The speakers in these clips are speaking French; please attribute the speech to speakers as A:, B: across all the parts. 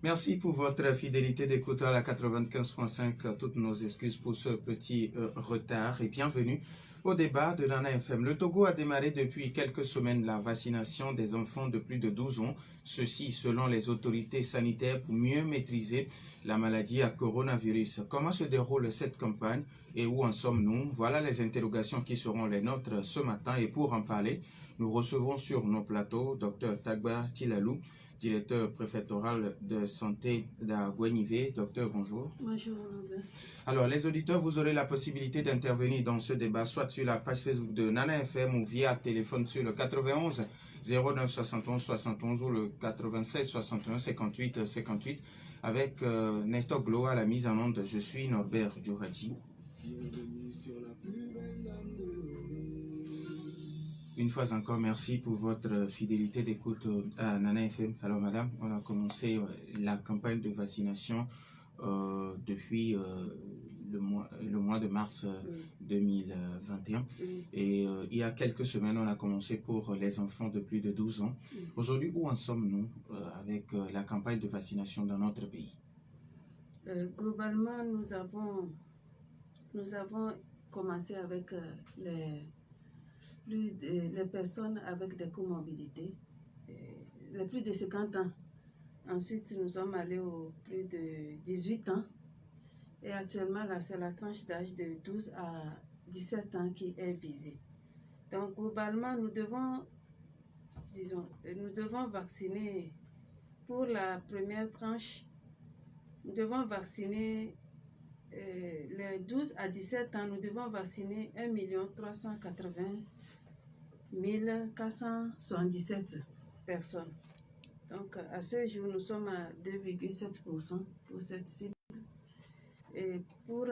A: Merci pour votre fidélité d'écoute à la 95.5. Toutes nos excuses pour ce petit retard et bienvenue au débat de Nana FM. Le Togo a démarré depuis quelques semaines la vaccination des enfants de plus de 12 ans. Ceci selon les autorités sanitaires pour mieux maîtriser la maladie à coronavirus. Comment se déroule cette campagne et où en sommes-nous? Voilà les interrogations qui seront les nôtres ce matin. Et pour en parler, nous recevons sur nos plateaux Dr Tagba Tilalou, directeur préfectoral de santé d'Agouenivé. Docteur, bonjour.
B: Bonjour.
A: Alors, les auditeurs, vous aurez la possibilité d'intervenir dans ce débat, soit sur la page Facebook de Nana FM ou via téléphone sur le 91 09 71 71 ou le 96 61 58 58 avec Nestor Glo à la mise en onde. Je suis Norbert Djouradi. Une fois encore, merci pour votre fidélité d'écoute à Nana FM. Alors, madame, on a commencé la campagne de vaccination depuis le mois de mars 2021. Et il y a quelques semaines, on a commencé pour les enfants de plus de 12 ans. Aujourd'hui, où en sommes-nous avec la campagne de vaccination dans notre pays?
B: Globalement, nous avons commencé avec les personnes avec des comorbidités, les plus de 50 ans. Ensuite, nous sommes allés aux plus de 18 ans. Et actuellement, là, c'est la tranche d'âge de 12 à 17 ans qui est visée. Donc, globalement, nous devons vacciner pour la première tranche. Nous devons vacciner les 12 à 17 ans. Nous devons vacciner 1 380 477 personnes. Donc, à ce jour, nous sommes à 2,7% pour cette cible. Et pour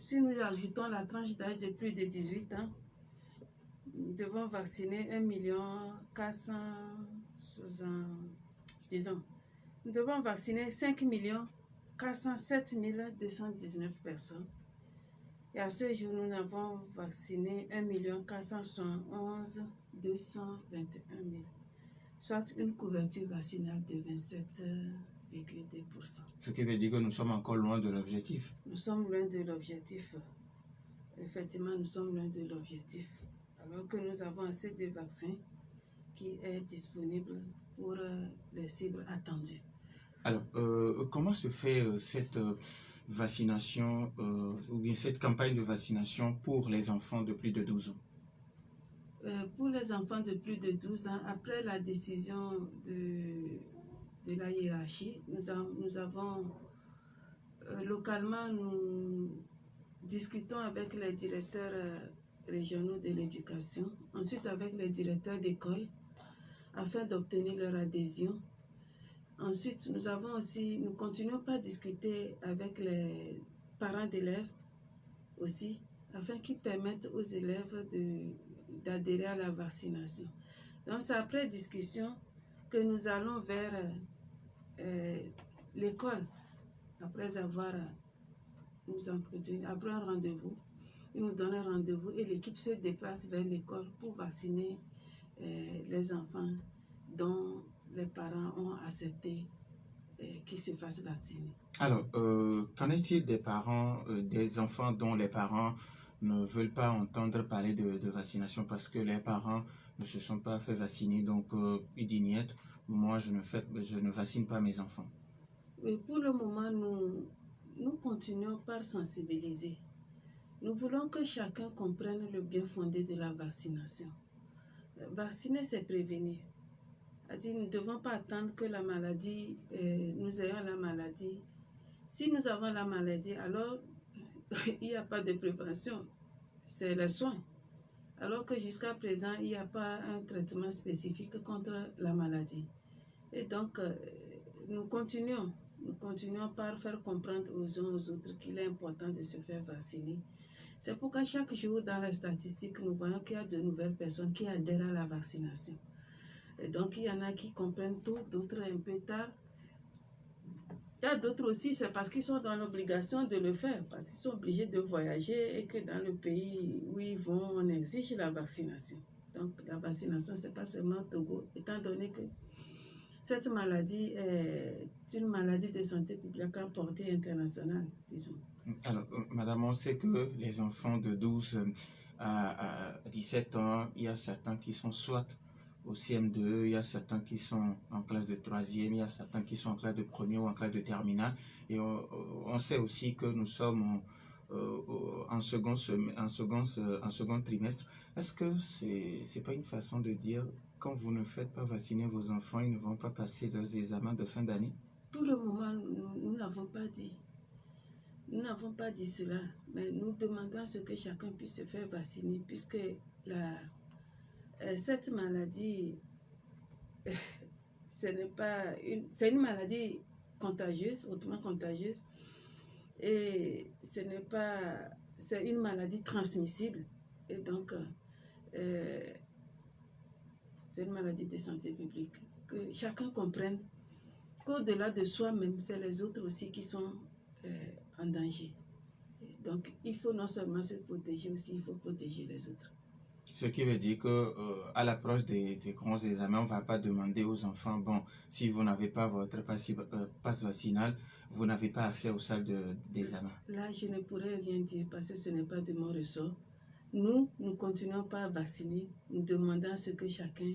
B: si nous ajoutons la tranche d'âge de plus de 18 ans, nous devons vacciner 1 460, disons, nous devons vacciner 5 407 219 personnes. Et à ce jour, nous avons vacciné 1 471 221 000, soit une couverture vaccinale de 27,2%.
A: Ce qui veut dire que nous sommes encore loin de l'objectif.
B: Nous sommes loin de l'objectif. Effectivement, nous sommes loin de l'objectif. Alors que nous avons assez de vaccins qui est disponible pour les cibles attendues.
A: Alors, comment se fait cette vaccination ou bien cette campagne de vaccination pour les enfants de plus de 12 ans?
B: Pour les enfants de plus de 12 ans, après la décision de la hiérarchie, nous avons localement, nous discutons avec les directeurs régionaux de l'éducation, ensuite avec les directeurs d'école, afin d'obtenir leur adhésion. Ensuite, nous continuons par discuter avec les parents d'élèves aussi, afin qu'ils permettent aux élèves d'adhérer à la vaccination. Donc, c'est après discussion que nous allons vers l'école, après avoir nous introduit, après un rendez-vous. Ils nous donnent un rendez-vous et l'équipe se déplace vers l'école pour vacciner les enfants dont les parents ont accepté qu'ils se fassent vacciner.
A: Alors, qu'en est-il des parents, des enfants dont les parents ne veulent pas entendre parler de vaccination parce que les parents ne se sont pas fait vacciner, donc ils disent niet, moi je ne vaccine pas mes enfants?
B: Mais pour le moment, nous continuons par sensibiliser. Nous voulons que chacun comprenne le bien fondé de la vaccination. Vacciner, c'est prévenir. C'est-à-dire, nous ne devons pas attendre que la maladie, nous ayons la maladie. Si nous avons la maladie, alors il n'y a pas de prévention, c'est les soins. Alors que jusqu'à présent, il n'y a pas un traitement spécifique contre la maladie. Et donc, nous continuons par faire comprendre aux uns aux autres qu'il est important de se faire vacciner. C'est pourquoi chaque jour, dans les statistiques, nous voyons qu'il y a de nouvelles personnes qui adhèrent à la vaccination. Et donc, il y en a qui comprennent tout, d'autres un peu tard. Il y a d'autres aussi, c'est parce qu'ils sont dans l'obligation de le faire, parce qu'ils sont obligés de voyager et que dans le pays où ils vont, on exige la vaccination. Donc, la vaccination, ce n'est pas seulement au Togo, étant donné que Cette maladie est une maladie de santé publique à portée internationale, disons.
A: Alors, madame, on sait que les enfants de 12 à 17 ans, il y a certains qui sont soit au CM2, il y a certains qui sont en classe de 3e, il y a certains qui sont en classe de 1er ou en classe de terminale. Et on sait aussi que nous sommes en second trimestre. Est-ce que c'est pas une façon de dire, quand vous ne faites pas vacciner vos enfants, ils ne vont pas passer leurs examens de fin d'année?
B: Pour le moment, nous n'avons pas dit. Nous n'avons pas dit cela, mais nous demandons à ce que chacun puisse se faire vacciner, puisque cette maladie, c'est une maladie contagieuse, hautement contagieuse, et c'est une maladie transmissible, et donc c'est une maladie de santé publique. Que chacun comprenne qu'au-delà de soi-même, c'est les autres aussi qui sont en danger. Donc, il faut non seulement se protéger aussi, il faut protéger les autres.
A: Ce qui veut dire que à l'approche des grands examens, on ne va pas demander aux enfants, bon, si vous n'avez pas votre passe vaccinal, vous n'avez pas accès aux salles d'examen.
B: Là, je ne pourrais rien dire parce que ce n'est pas de mon ressort. Nous continuons pas à vacciner, nous demandons à ce que chacun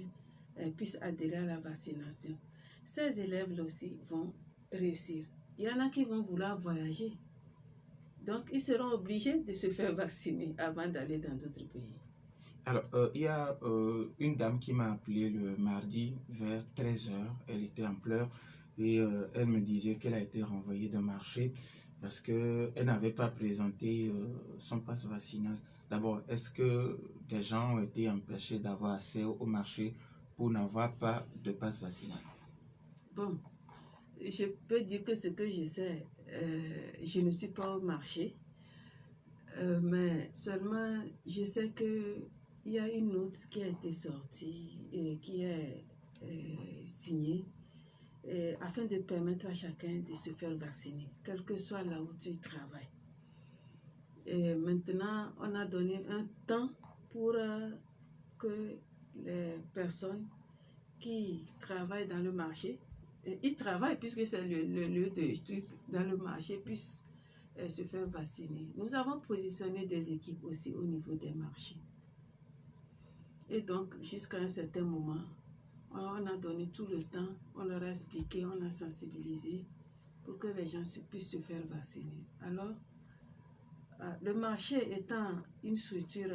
B: puisse adhérer à la vaccination. Ces élèves-là aussi vont réussir. Il y en a qui vont vouloir voyager. Donc, ils seront obligés de se faire vacciner avant d'aller dans d'autres pays.
A: Alors, il y a une dame qui m'a appelé le mardi vers 13h. Elle était en pleurs et elle me disait qu'elle a été renvoyée d'un marché parce qu'elle n'avait pas présenté son passe vaccinal. D'abord, est-ce que des gens ont été empêchés d'avoir accès au marché pour n'avoir pas de passe vaccinal?
B: Bon, je peux dire que ce que je sais, je ne suis pas au marché, mais seulement je sais qu'il y a une note qui a été sortie et qui est signée afin de permettre à chacun de se faire vacciner, quel que soit là où tu travailles. Et maintenant, on a donné un temps pour que les personnes qui travaillent dans le marché, ils travaillent puisque c'est le lieu de truc dans le marché, puissent se faire vacciner. Nous avons positionné des équipes aussi au niveau des marchés. Et donc, jusqu'à un certain moment, on a donné tout le temps, on leur a expliqué, on a sensibilisé pour que les gens puissent se faire vacciner. Alors, le marché étant une structure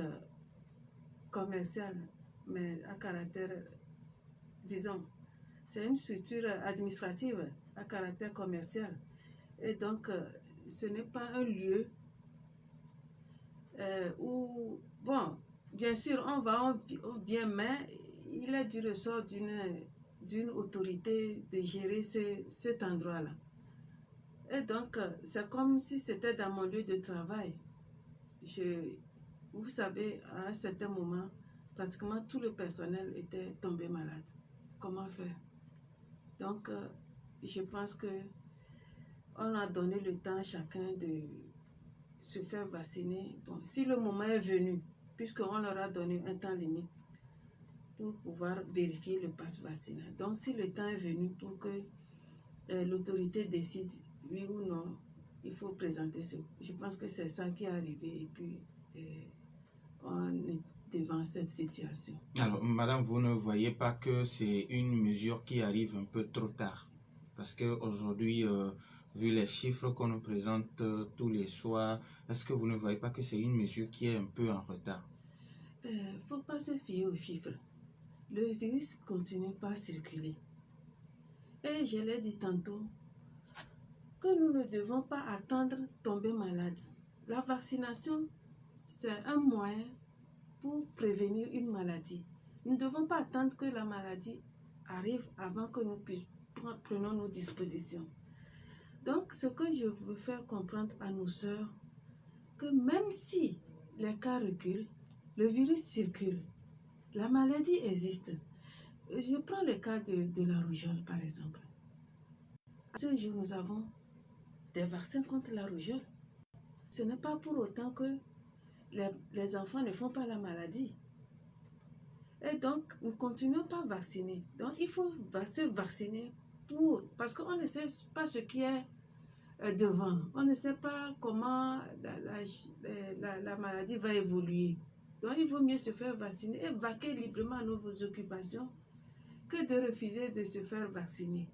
B: commerciale, mais à caractère, disons, c'est une structure administrative à caractère commercial. Et donc, ce n'est pas un lieu où, bon, bien sûr, on vient, mais il est du ressort d'une autorité de gérer cet endroit-là. Et donc, c'est comme si c'était dans mon lieu de travail. Vous savez, à un certain moment, pratiquement tout le personnel était tombé malade. Comment faire? Donc, je pense que on a donné le temps à chacun de se faire vacciner. Bon, si le moment est venu, puisqu'on leur a donné un temps limite pour pouvoir vérifier le passe vaccinal. Donc, si le temps est venu pour que l'autorité décide oui ou non, il faut présenter ce. Je pense que c'est ça qui est arrivé et puis on est devant cette situation.
A: Alors, madame, vous ne voyez pas que c'est une mesure qui arrive un peu trop tard? Parce qu'aujourd'hui, vu les chiffres qu'on nous présente tous les soirs, est-ce que vous ne voyez pas que c'est une mesure qui est un peu en retard?
B: Il ne faut pas se fier aux chiffres. Le virus continue pas à circuler. Et je l'ai dit tantôt, que nous ne devons pas attendre tomber malade. La vaccination, c'est un moyen pour prévenir une maladie. Nous ne devons pas attendre que la maladie arrive avant que nous prenions nos dispositions. Donc, ce que je veux faire comprendre à nos sœurs, que même si les cas reculent, le virus circule, la maladie existe. Je prends le cas de la rougeole, par exemple. À ce jour, nous avons des vaccins contre la rougeole. Ce n'est pas pour autant que les enfants ne font pas la maladie. Et donc, nous ne continuons pas à vacciner. Donc, il faut se vacciner parce qu'on ne sait pas ce qui est devant. On ne sait pas comment la maladie va évoluer. Donc, il vaut mieux se faire vacciner et vaquer librement à nos occupations que de refuser de se faire vacciner.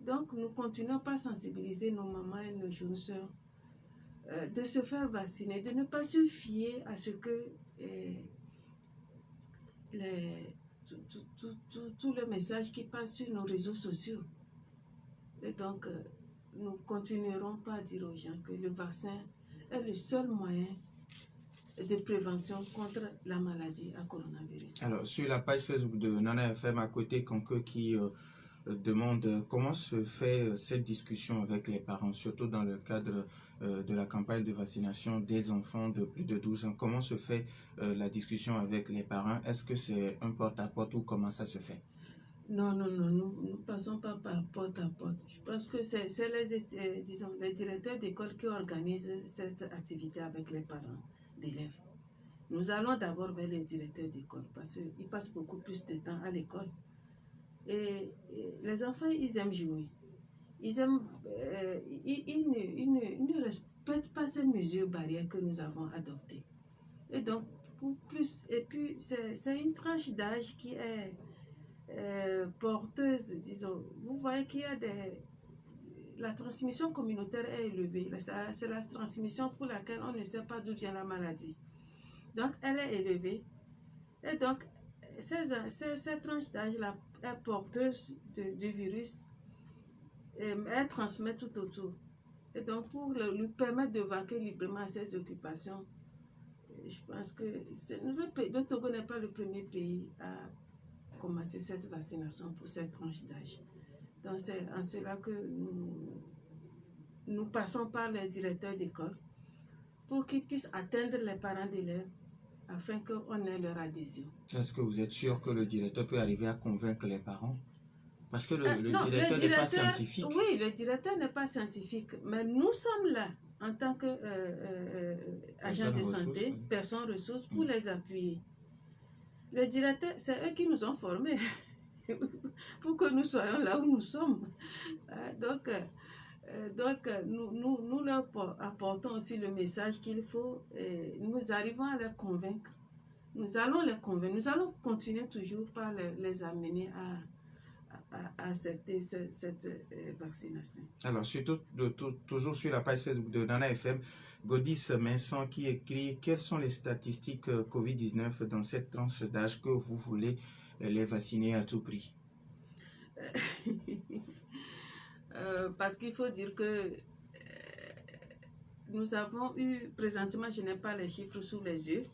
B: Donc, nous continuons pas à sensibiliser nos mamans et nos jeunes sœurs de se faire vacciner, de ne pas se fier à ce que tout le message qui passe sur nos réseaux sociaux. Et donc, nous ne continuerons pas à dire aux gens que le vaccin est le seul moyen de prévention contre la maladie à coronavirus.
A: Alors, sur la page Facebook de Nana FM, à côté, quelqu'un qui demande comment se fait cette discussion avec les parents, surtout dans le cadre de la campagne de vaccination des enfants de plus de 12 ans. Comment se fait la discussion avec les parents? Est-ce que c'est un porte-à-porte ou comment ça se fait?
B: Non, nous ne passons pas par porte à porte. Je pense que c'est les directeurs d'école qui organisent cette activité avec les parents d'élèves. Nous allons d'abord vers les directeurs d'école parce qu'ils passent beaucoup plus de temps à l'école. Et les enfants, ils aiment jouer. Ils ne respectent pas ces mesures barrières que nous avons adoptées. Et donc, et puis c'est une tranche d'âge qui est porteuse, disons. Vous voyez qu'il y a la transmission communautaire est élevée. C'est la transmission pour laquelle on ne sait pas d'où vient la maladie. Donc, elle est élevée. Et donc, cette tranche d'âge-là est porteuse du virus et elle transmet tout autour. Et donc, pour lui permettre de vaquer librement à ses occupations, je pense que le Togo n'est pas le premier pays à commencer cette vaccination pour cette tranche d'âge. Donc, c'est en cela que nous passons par les directeurs d'école pour qu'ils puissent atteindre les parents d'élèves afin qu'on ait leur adhésion.
A: Est-ce que vous êtes sûr que le directeur peut arriver à convaincre les parents? Parce que le directeur n'est pas scientifique.
B: Oui, le directeur n'est pas scientifique, mais nous sommes là en tant qu'agents de santé, personnes ressources, pour les appuyer. Le directeur, c'est eux qui nous ont formés pour que nous soyons là où nous sommes. Donc, nous leur apportons aussi le message qu'il faut. Nous arrivons à les convaincre. Nous allons les convaincre. Nous allons continuer toujours par les amener à accepter cette vaccination.
A: Alors, toujours sur la page Facebook de Nana FM, Godis Vincent qui écrit: quelles sont les statistiques COVID-19 dans cette tranche d'âge que vous voulez les vacciner à tout prix?
B: Parce qu'il faut dire que nous avons eu, présentement, je n'ai pas les chiffres sous les yeux,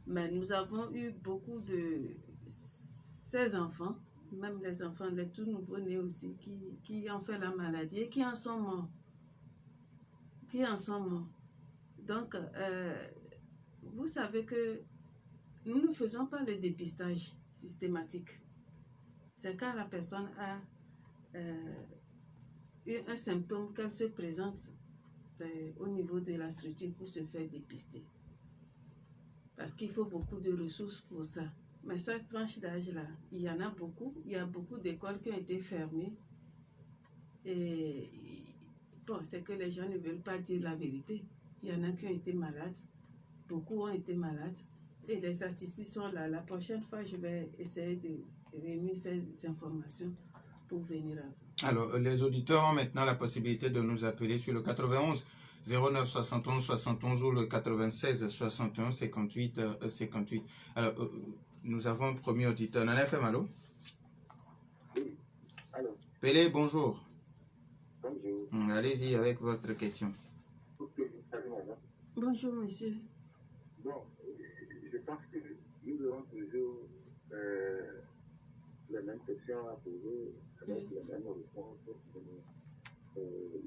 B: mais nous avons eu beaucoup de ces enfants, même les enfants, les tout nouveaux-nés aussi, qui ont fait la maladie et qui en sont morts. Donc, vous savez que nous ne faisons pas le dépistage systématique. C'est quand la personne a eu un symptôme qu'elle se présente au niveau de la structure pour se faire dépister. Parce qu'il faut beaucoup de ressources pour ça. Mais cette tranche d'âge-là, il y en a beaucoup. Il y a beaucoup d'écoles qui ont été fermées. Et bon, c'est que les gens ne veulent pas dire la vérité. Il y en a qui ont été malades. Beaucoup ont été malades. Et les statistiques sont là. La prochaine fois, je vais essayer de réunir ces informations pour venir à vous.
A: Alors, les auditeurs ont maintenant la possibilité de nous appeler sur le 91 09 71 71 ou le 96 61 58 58. Alors, nous avons un premier auditeur. Nana FM, allô?
C: Oui, allô.
A: Pelé, bonjour.
C: Bonjour.
A: Allez-y avec votre question.
C: Salut, madame.
B: Bonjour, monsieur.
C: Bon, je pense que nous aurons toujours les mêmes questions à poser avec les mêmes réponses de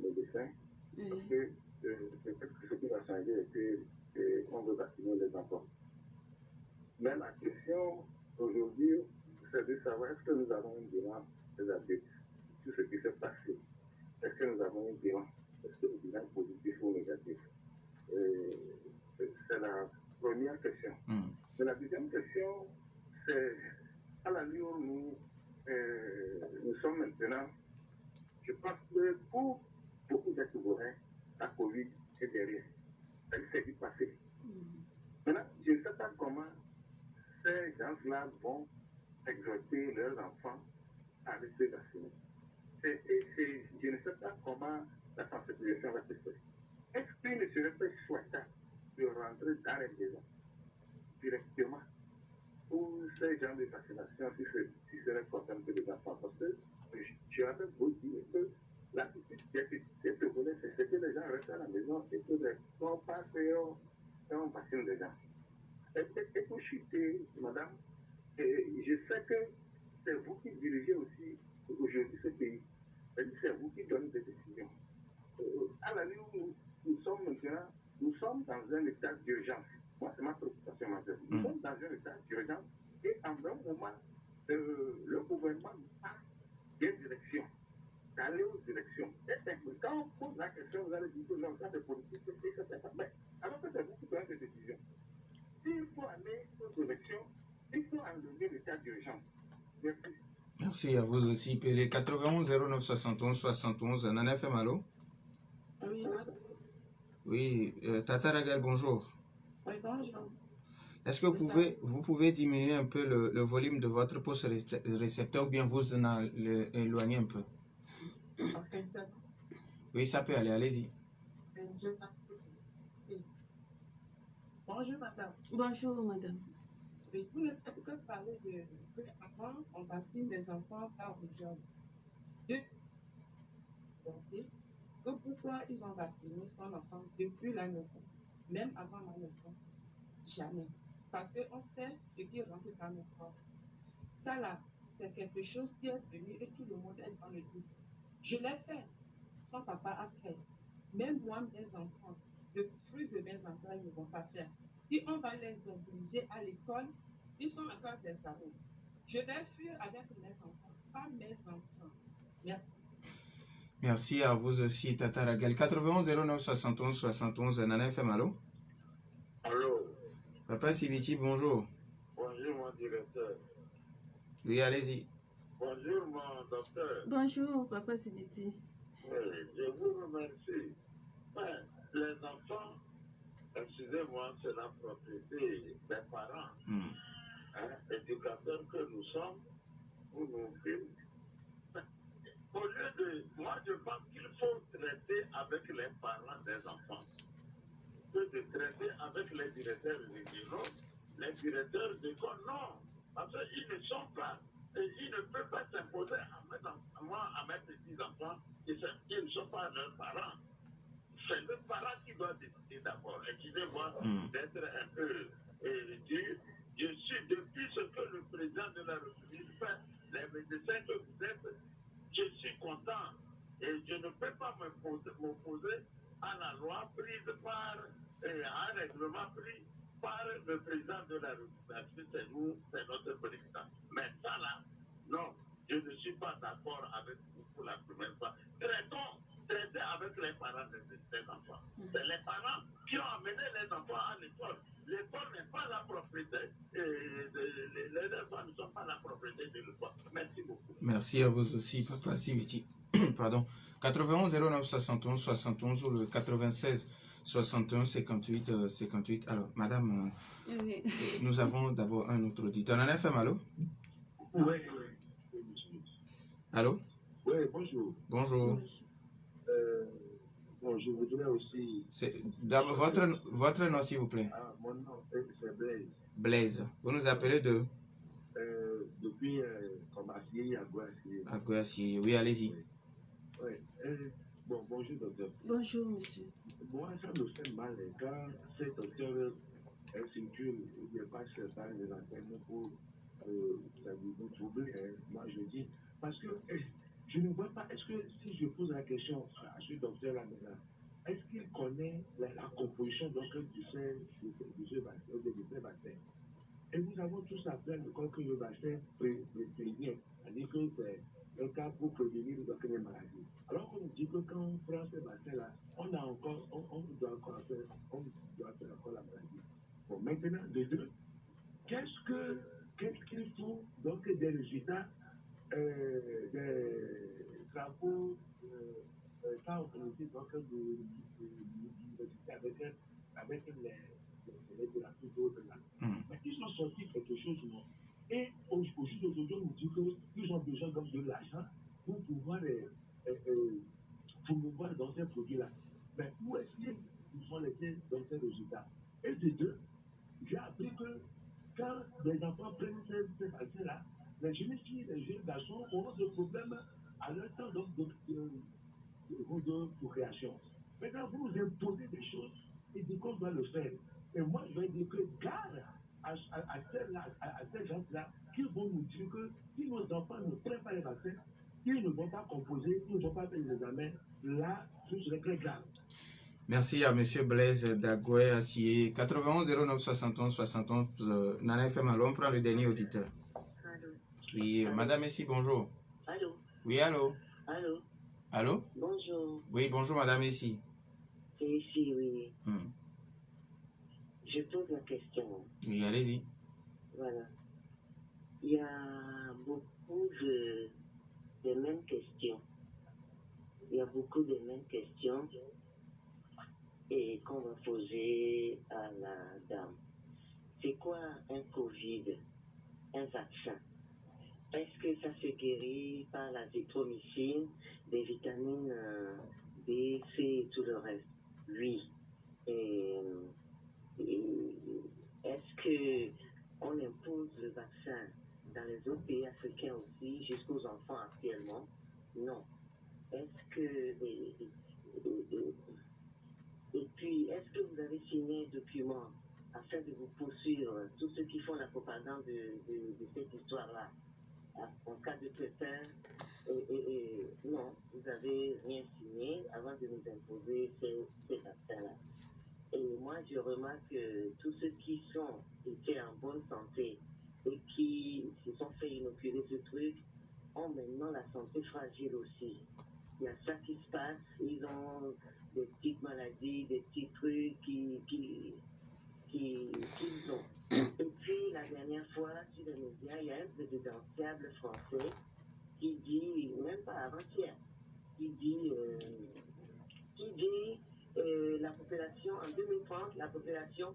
C: les médecins. Parce que peut-être que ce qui va changer, c'est qu'on veut vacciner les enfants. Mais la question aujourd'hui, c'est de savoir est-ce que nous avons un bilan des adultes, tout ce qui s'est passé. Est-ce que nous avons un bilan? Est-ce que le bilan est positif ou négatif? C'est la première question. Mais la deuxième question, c'est à la nuit où nous sommes maintenant, je pense que pour beaucoup d'êtres humains, la Covid est derrière. Elle s'est du passé. Maintenant, je ne sais pas comment ces gens-là vont exhorter leurs enfants à rester vaccinés. Je ne sais pas comment la sensibilisation va se faire. Est-ce qu'il ne serait pas souhaitable de rentrer dans les maisons directement pour ces gens de vaccination si seraient concernés les enfants? Parce que je avais beau dire que la petite c'est que les gens restent à la maison et que les gens passent et on vaccine les gens. Et pour chuter, madame, je sais que c'est vous qui dirigez aussi aujourd'hui ce pays. C'est vous qui donnez des décisions. À la nuit où nous sommes maintenant, nous sommes dans un état d'urgence. Moi, c'est ma préoccupation majeure. Nous sommes dans un état d'urgence et en un moment, le gouvernement a des directions, d'aller aux directions. Et quand on pose la question, vous allez dire que non, ça c'est politique, c'est ça. Mais alors que c'est vous qui donnez des décisions. S'il faut aller aux élections, il faut enlever l'état d'urgence. Merci.
A: Merci à vous aussi. PL 91 09 71 71. Nana FM, allô?
D: Oui,
A: oui, Tata Ragal, bonjour.
D: oui, bonjour.
A: Est-ce que vous pouvez diminuer un peu le volume de votre poste récepteur ou bien vous en éloigner un peu?
D: Okay, so,
A: Oui, ça peut aller, allez-y.
D: Bonjour, madame.
B: Bonjour, madame.
D: Oui, vous ne faites que parler de avant, on vaccine des enfants par aujourd'hui. Pourquoi ils ont vacciné son enfant depuis la naissance, même avant la naissance? Jamais. Parce qu'on sait ce qui rentre dans le corps. Ça là, c'est quelque chose qui est venu et tout le monde est dans le doute. Je l'ai fait. Son papa a fait. Même moi, mes enfants, le fruit de mes enfants, ils ne vont pas faire. Si on va les obliger à l'école, ils sont en classe d'examen. Je vais fuir avec mes enfants, pas mes enfants. Merci.
A: Merci à vous aussi, Tata Ragal. 91 09 71 71. Nana FM, allô?
C: Allô?
A: Papa Sibiti, bonjour.
C: Bonjour, mon directeur.
A: Oui, allez-y.
C: Bonjour, mon docteur.
B: Bonjour, Papa Sibiti.
C: Oui, je vous remercie. Mais les enfants, excusez-moi, c'est la propriété des parents. Éducateurs que nous sommes, vous nous filmez. Au lieu de... Moi, je pense qu'il faut traiter avec les parents des enfants que de traiter avec les directeurs régionaux, les directeurs d'école. Non, parce qu'ils ne sont pas, ils ne peuvent pas s'imposer à mes petits-enfants qui ne sont pas leurs parents. C'est les parents qui doivent décider d'abord. Excusez-moi d'être un peu dur. Je suis, depuis ce que le président de la République fait, les médecins que vous êtes, je suis content. Et je ne peux pas m'opposer à la loi prise par, à un règlement pris par le président de la République. C'est nous, c'est notre président. Mais ça là, non, je ne suis pas d'accord avec vous pour la première fois. Traiter avec les parents des enfants. C'est les parents qui ont amené les enfants à l'école. L'école n'est pas la propriété. Les enfants ne sont pas la propriété de l'école. Merci beaucoup.
A: Merci à vous aussi, Papa Sibiti. Pardon. 91 09 71 71 ou le 96 61 58 58. Alors, madame,
B: Oui.
A: nous avons d'abord un autre auditeur. Nana FM, allô?
C: Oui.
A: Allô?
C: Oui, bonjour.
A: Bonjour.
C: Bon, je voudrais aussi...
A: D'abord, votre nom, s'il vous plaît.
C: Ah, mon nom, c'est Blaise.
A: Blaise. Vous nous appelez de?
C: Depuis Combassier à Guassier.
A: À Guassier. Oui, allez-y.
C: Oui. Bon, bonjour, docteur.
B: Bonjour, monsieur.
C: Moi, ça me fait mal quand ces docteurs circulent ou bien passent par les antennes pour nous troubler. Moi, je dis, parce que je ne vois pas, est-ce que si je pose la question à ce docteur-là maintenant, est-ce qu'il connaît la composition de ce vaccin? Et nous avons tous appris à l'école que le vaccin prévient, c'est-à-dire que c'est un cas pour prévenir les maladies. Alors qu'on nous dit que quand on prend ce vaccin-là, on doit encore faire la maladie. Bon, maintenant, de deux, qu'est-ce que qu'est-ce qu'il faut donc des résultats des travaux ça organisé donc de l'université avec les littératures d'autres là. Mais ils ont sorti quelque chose, non? Et au jour d'aujourd'hui, on nous dit qu'ils ont besoin donc de l'argent pour pouvoir promouvoir dans ces produits-là. Mais où est-ce qu'ils sont laissés dans ces résultats? Et de deux, j'ai appris que quand les enfants prennent ces vaccins-là, les jeunes filles, les jeunes garçons auront des problèmes à leur temps donc de procréation. Maintenant, vous nous imposez des choses et dites qu'on doit le faire. Et moi, je vais dire que garde à ces gens-là qui vont nous dire que si nos enfants ne prennent pas les vaccins, ils ne vont pas composer, ils ne vont pas faire les examens. Là, ce serait très grave.
A: Merci à M. Blaise Dagoué Assier. 91 09 71 71. Nana FM, allô, on prend le dernier auditeur.
E: Allô.
A: Oui,
E: Allô.
A: Madame Essie, bonjour.
E: Allô.
A: Oui, allô.
E: Allô.
A: Allô.
E: Bonjour.
A: Oui, bonjour Madame Essie.
E: C'est ici, oui. Je pose la question.
A: Oui, allez-y.
E: Voilà. Il y a beaucoup de mêmes questions. Il y a beaucoup de mêmes questions et qu'on va poser à la dame. C'est quoi un Covid, un vaccin? Est-ce que ça se guérit par la zithromycine, des vitamines B, C et tout le reste? Oui. Et est-ce qu'on impose le vaccin dans les autres pays africains aussi, jusqu'aux enfants actuellement? Non. Est-ce que... Et puis, est-ce que vous avez signé un document afin de vous poursuivre tous ceux qui font la propagande de cette histoire-là en cas de pépin? Non, vous n'avez rien signé avant de nous imposer ces vaccins-là. Et moi, je remarque que tous ceux qui étaient en bonne santé et qui se sont fait inoculer ce truc ont maintenant la santé fragile aussi. Il y a ça qui se passe, ils ont des petites maladies, des petits trucs qu'ils ont. Et puis, la dernière fois, sur les médias, il y a un présidentiable français qui dit, même pas avant-hier, qui dit la population, en 2030, la population...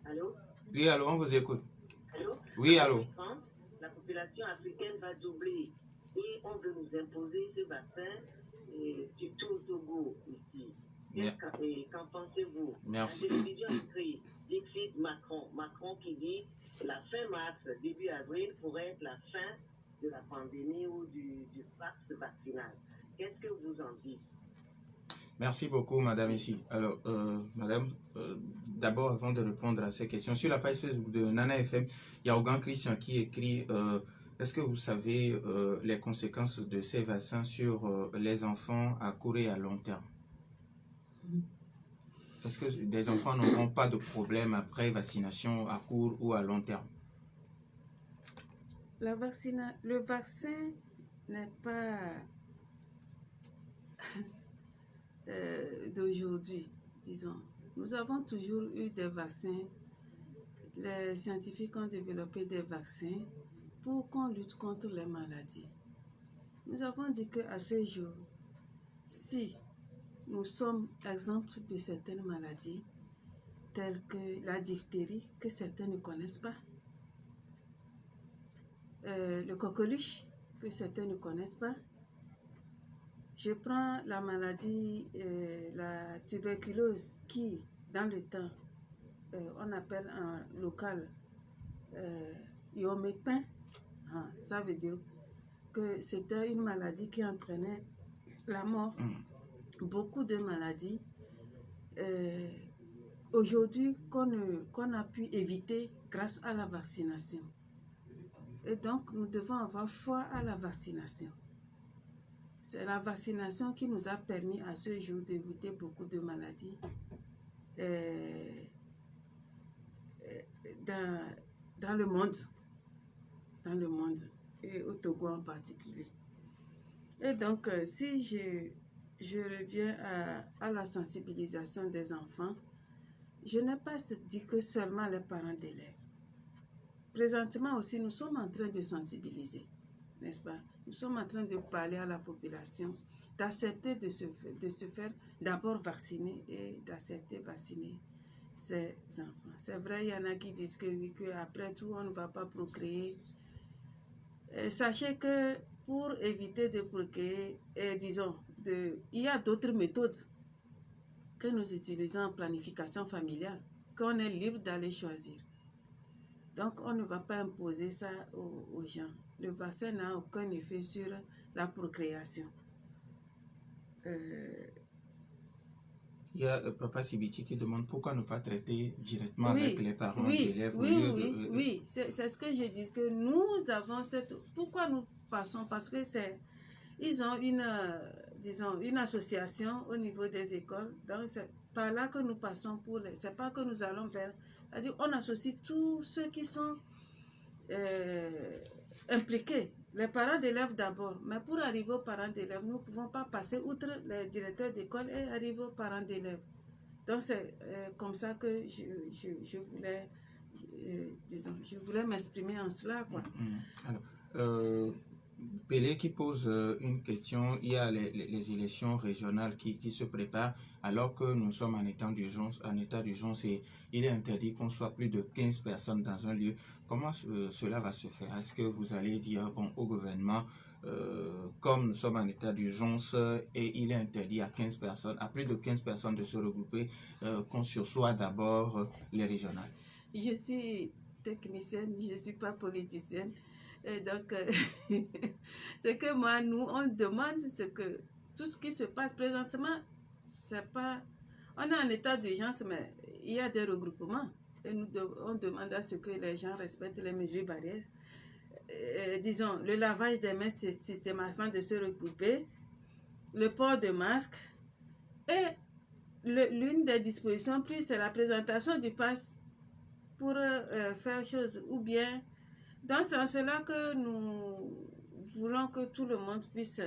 E: Allô?
A: Oui, allô, on vous écoute.
E: Allô?
A: Oui,
E: en
A: allô.
E: 2030, la population africaine va doubler et on veut nous imposer ce vaccin, surtout au Togo, ici. Qu'en pensez-vous?
A: Merci.
E: La télévision écrit, Dixit Macron. Macron qui dit la fin mars, début avril pourrait être la fin de la pandémie ou du pass vaccinal. Qu'est-ce que vous en dites?
A: Merci beaucoup, Madame Essie. Alors, Madame, d'abord, avant de répondre à ces questions, sur la page Facebook de Nana FM, il y a Ogan Christian qui écrit est-ce que vous savez les conséquences de ces vaccins sur les enfants à court et à long terme? Est-ce que des enfants n'auront pas de problème après vaccination à court ou à long terme?
B: Le vaccin n'est pas d'aujourd'hui, disons. Nous avons toujours eu des vaccins. Les scientifiques ont développé des vaccins pour qu'on lutte contre les maladies. Nous avons dit qu'à ce jour, si nous sommes exempts de certaines maladies, telles que la diphtérie, que certains ne connaissent pas, le coqueluche, que certains ne connaissent pas. Je prends la maladie, la tuberculose, qui, dans le temps, on appelle en local Yomekpin. Ça veut dire que c'était une maladie qui entraînait la mort. Beaucoup de maladies aujourd'hui qu'on a pu éviter grâce à la vaccination. Et donc, nous devons avoir foi à la vaccination. C'est la vaccination qui nous a permis à ce jour d'éviter beaucoup de maladies dans le monde. Dans le monde, et au Togo en particulier. Et donc, si je reviens à la sensibilisation des enfants, je n'ai pas dit que seulement les parents d'élèves. présentement aussi, nous sommes en train de sensibiliser, n'est-ce pas? Nous sommes en train de parler à la population, d'accepter de se faire d'abord vacciner et d'accepter vacciner ses enfants. C'est vrai, il y en a qui disent que oui, qu'après tout, on ne va pas procréer. Sachez que pour éviter de procréer, disons, il y a d'autres méthodes que nous utilisons en planification familiale, qu'on est libre d'aller choisir. Donc, on ne va pas imposer ça aux gens. Le vaccin n'a aucun effet sur la procréation.
A: Il y a Papa Sibiti qui demande pourquoi ne pas traiter directement avec les parents d'élèves.
B: Oui, c'est ce que je dis, que nous avons cette... Pourquoi nous passons? Parce que ils ont disons, une association au niveau des écoles. Donc, c'est par là que nous passons pour les... C'est pas que nous allons vers... C'est-à-dire, on associe tous ceux qui sont impliqués. Les parents d'élèves d'abord. Mais pour arriver aux parents d'élèves, nous ne pouvons pas passer outre les directeurs d'école et arriver aux parents d'élèves. Donc, c'est comme ça que je voulais, disons, je voulais m'exprimer en cela, quoi.
A: Alors, Pelé qui pose une question. Il y a les élections régionales qui se préparent alors que nous sommes en état d'urgence et il est interdit qu'on soit plus de 15 personnes dans un lieu. Comment cela va se faire? Est-ce que vous allez dire au gouvernement, comme nous sommes en état d'urgence et il est interdit à plus de 15 personnes de se regrouper, qu'on sursoit d'abord les régionales?
B: Je suis technicienne, je ne suis pas politicienne. Et donc, c'est que moi, on demande tout ce qui se passe présentement, c'est pas... On est en état d'urgence, mais il y a des regroupements. Et on demande à ce que les gens respectent les mesures barrières. Disons, le lavage des mains systématiquement de se regrouper, le port de masque. Et l'une des dispositions prises, c'est la présentation du pass pour faire chose. Ou bien, dans ce sens-là que nous voulons que tout le monde puisse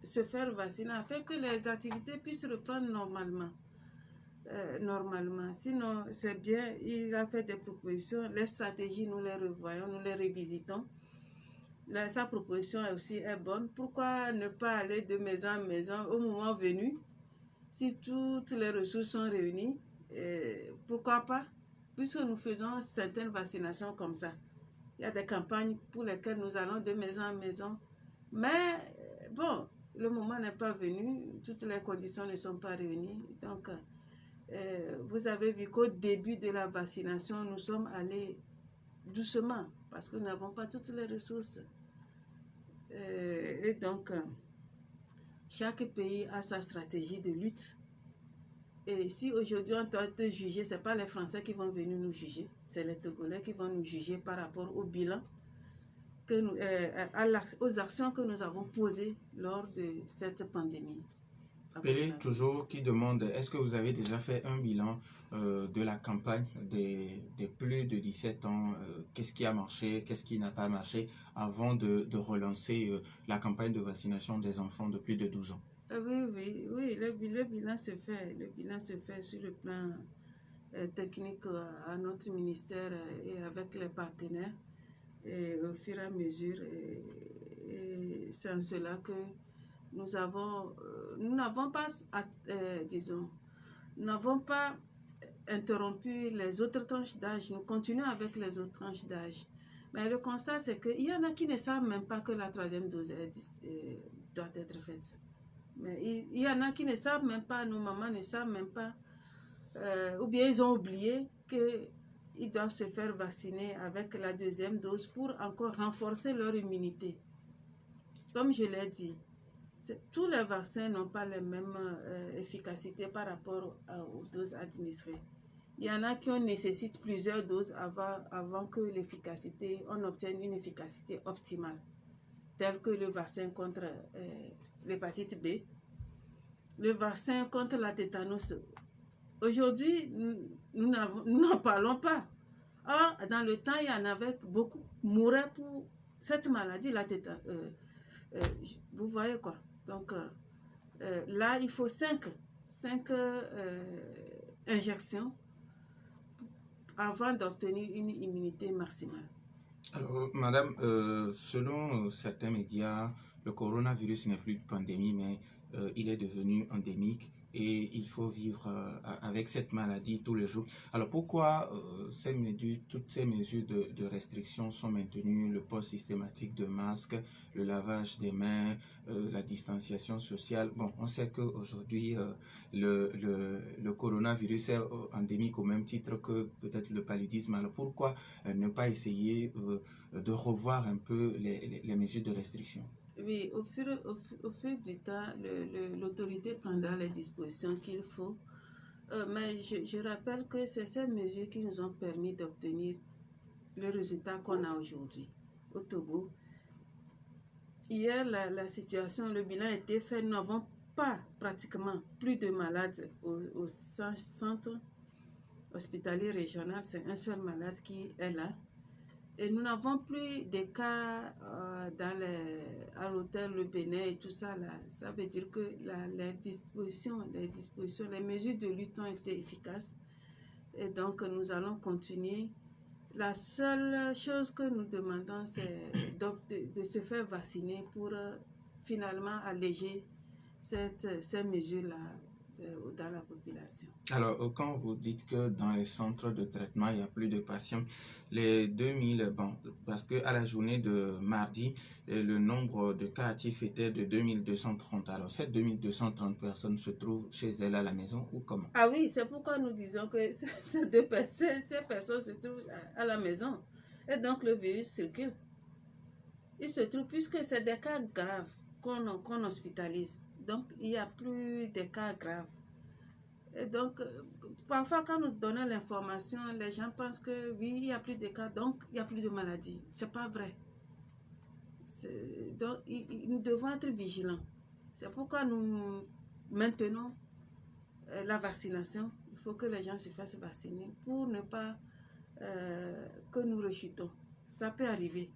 B: se faire vacciner afin que les activités puissent reprendre normalement. Sinon, c'est bien, il a fait des propositions, les stratégies, nous les revoyons, nous les revisitons. Sa proposition aussi est bonne. Pourquoi ne pas aller de maison en maison au moment venu, si toutes les ressources sont réunies, pourquoi pas, puisque nous faisons certaines vaccinations comme ça. Il y a des campagnes pour lesquelles nous allons de maison en maison. Mais bon, le moment n'est pas venu, toutes les conditions ne sont pas réunies. Donc, vous avez vu qu'au début de la vaccination, nous sommes allés doucement parce que nous n'avons pas toutes les ressources. Et donc, chaque pays a sa stratégie de lutte. Et si aujourd'hui on doit te juger, ce n'est pas les Français qui vont venir nous juger, c'est les Togolais qui vont nous juger par rapport au bilan, aux actions que nous avons posées lors de cette pandémie.
A: Pelé, toujours, qui demande, est-ce que vous avez déjà fait un bilan de la campagne des plus de 17 ans? Qu'est-ce qui a marché, qu'est-ce qui n'a pas marché avant de relancer la campagne de vaccination des enfants de plus de 12 ans?
B: Oui, le bilan se fait. Le bilan se fait sur le plan technique à notre ministère et avec les partenaires. Et au fur et à mesure, et c'est en cela que nous n'avons pas interrompu les autres tranches d'âge. Nous continuons avec les autres tranches d'âge. Mais le constat, c'est qu'il y en a qui ne savent même pas que la troisième dose doit être faite. Mais il y en a qui ne savent même pas, nos mamans ne savent même pas, ou bien ils ont oublié qu'ils doivent se faire vacciner avec la deuxième dose pour encore renforcer leur immunité. Comme je l'ai dit, tous les vaccins n'ont pas les mêmes efficacités par rapport aux doses administrées. Il y en a qui nécessitent plusieurs doses avant que on obtienne une efficacité optimale, tel que le vaccin contre l'hépatite B, le vaccin contre la tétanos. Aujourd'hui, nous n'en parlons pas. Or, dans le temps, il y en avait beaucoup mouraient pour cette maladie, la tétanos. Vous voyez quoi? Donc, là, il faut 5 injections avant d'obtenir une immunité maximale.
A: Alors, madame, selon certains médias, le coronavirus n'est plus une pandémie, mais il est devenu endémique et il faut vivre avec cette maladie tous les jours. Alors, pourquoi toutes ces mesures de restriction sont maintenues, le port systématique de masques, le lavage des mains, la distanciation sociale? Bon, on sait qu'aujourd'hui, le coronavirus est endémique au même titre que peut-être le paludisme. Alors, pourquoi ne pas essayer de revoir un peu les mesures de restriction?
B: Oui, au fur du temps, l'autorité prendra les dispositions qu'il faut. Mais je rappelle que c'est ces mesures qui nous ont permis d'obtenir le résultat qu'on a aujourd'hui au Togo. Hier, la situation, le bilan était fait. Nous n'avons pas pratiquement plus de malades au centre hospitalier régional. C'est un seul malade qui est là. Et nous n'avons plus de cas à l'hôtel Le Bénin et tout ça. Là. Ça veut dire que les mesures de lutte ont été efficaces. Et donc, nous allons continuer. La seule chose que nous demandons, c'est de se faire vacciner pour finalement alléger ces mesures-là dans la population.
A: Alors, quand vous dites que dans les centres de traitement, il n'y a plus de patients, les 2000, bon, parce qu'à la journée de mardi, le nombre de cas actifs était de 2230. Alors, ces 2230 personnes se trouvent chez elles à la maison ou comment?
B: Ah oui, c'est pourquoi nous disons que ces personnes se trouvent à la maison. Et donc, le virus circule. Il se trouve, puisque c'est des cas graves qu'on hospitalise. Donc, il n'y a plus de cas graves. Et donc, parfois, quand nous donnons l'information, les gens pensent que oui, il n'y a plus de cas, donc il n'y a plus de maladie. Ce n'est pas vrai. Donc, nous devons être vigilants. C'est pourquoi nous maintenons la vaccination. Il faut que les gens se fassent vacciner pour ne pas que nous rechutons. Ça peut arriver.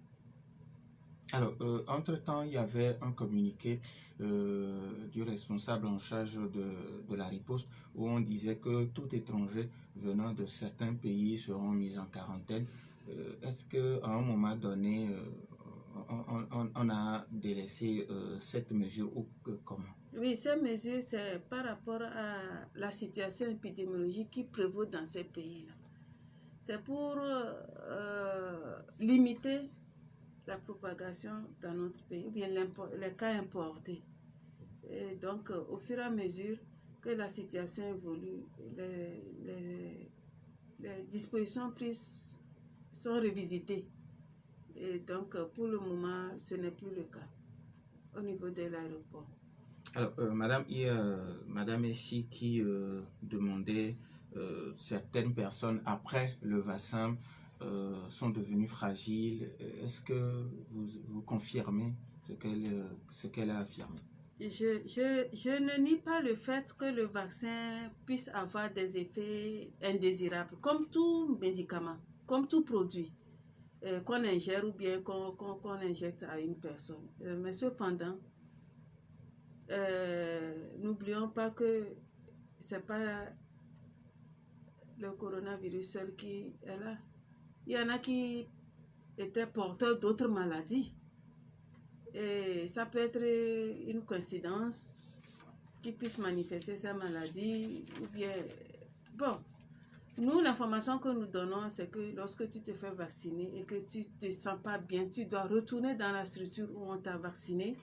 A: Alors, entre-temps, il y avait un communiqué du responsable en charge de la riposte où on disait que tout étranger venant de certains pays seront mis en quarantaine. Est-ce qu'à un moment donné, on a délaissé cette mesure ou comment?
B: Oui, ces mesures, c'est par rapport à la situation épidémiologique qui prévaut dans ces pays-là. C'est pour limiter la propagation dans notre pays, ou bien les cas importés. Et donc, au fur et à mesure que la situation évolue, les dispositions prises sont revisitées. Et donc, pour le moment, ce n'est plus le cas au niveau de l'aéroport.
A: Alors, madame, il y a madame Essi qui demandait certaines personnes après le vaccin sont devenues fragiles. Est-ce que vous confirmez ce qu'elle a affirmé?
B: Je ne nie pas le fait que le vaccin puisse avoir des effets indésirables, comme tout médicament, comme tout produit qu'on ingère ou bien qu'on injecte à une personne. Mais cependant, n'oublions pas que ce n'est pas le coronavirus seul qui est là. Il y en a qui étaient porteurs d'autres maladies. Et ça peut être une coïncidence qui puisse manifester ces maladies ou bien... Bon, nous, l'information que nous donnons, c'est que lorsque tu te fais vacciner et que tu ne te sens pas bien, tu dois retourner dans la structure où on t'a vacciné,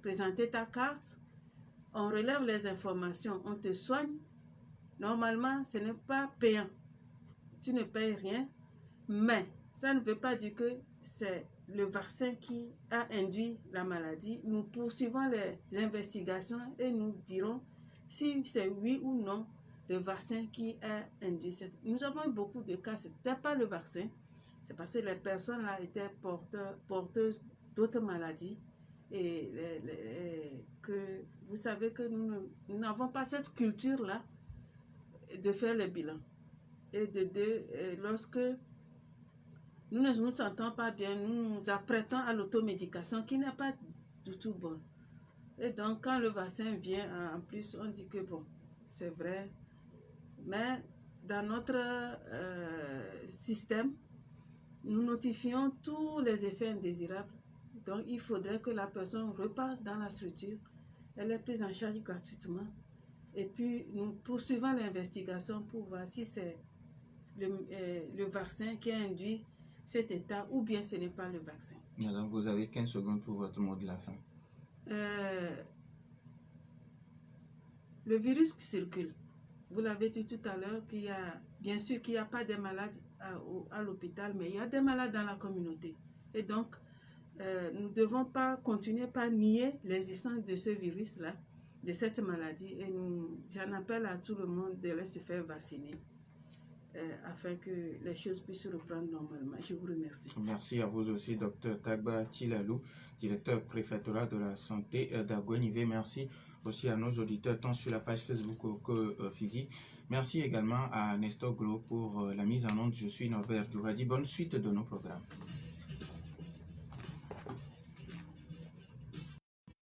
B: présenter ta carte, on relève les informations, on te soigne. Normalement, ce n'est pas payant. Tu ne payes rien, mais ça ne veut pas dire que c'est le vaccin qui a induit la maladie. Nous poursuivons les investigations et nous dirons si c'est oui ou non le vaccin qui a induit cette... Nous avons eu beaucoup de cas, ce n'était pas le vaccin, c'est parce que les personnes là étaient porteuses d'autres maladies et que vous savez que nous n'avons pas cette culture-là de faire le bilan. Et lorsque nous ne nous sentons pas bien, nous nous apprêtons à l'automédication qui n'est pas du tout bonne. Et donc, quand le vaccin vient, en plus, on dit que bon, c'est vrai. Mais dans notre système, nous notifions tous les effets indésirables. Donc, il faudrait que la personne repasse dans la structure. Elle est prise en charge gratuitement. Et puis, nous poursuivons l'investigation pour voir si c'est le vaccin qui a induit cet état ou bien ce n'est pas le vaccin.
A: Alors, vous avez 15 secondes pour votre mot de la fin.
B: Le virus circule. Vous l'avez dit tout à l'heure qu'il y a, bien sûr qu'il n'y a pas de malades à l'hôpital, mais il y a des malades dans la communauté. Et donc, nous ne devons pas continuer par nier l'existence de ce virus-là, de cette maladie. Et j'en appelle à tout le monde de se faire vacciner afin que les choses puissent reprendre normalement. Je vous remercie.
A: Merci à vous aussi, Dr Tagba Chilalou, directeur préfectoral de la santé d'Aguenivé. Merci aussi à nos auditeurs, tant sur la page Facebook que physique. Merci également à Nestor Glo pour la mise en onde. Je suis Norbert Djouradi. Bonne suite de nos programmes.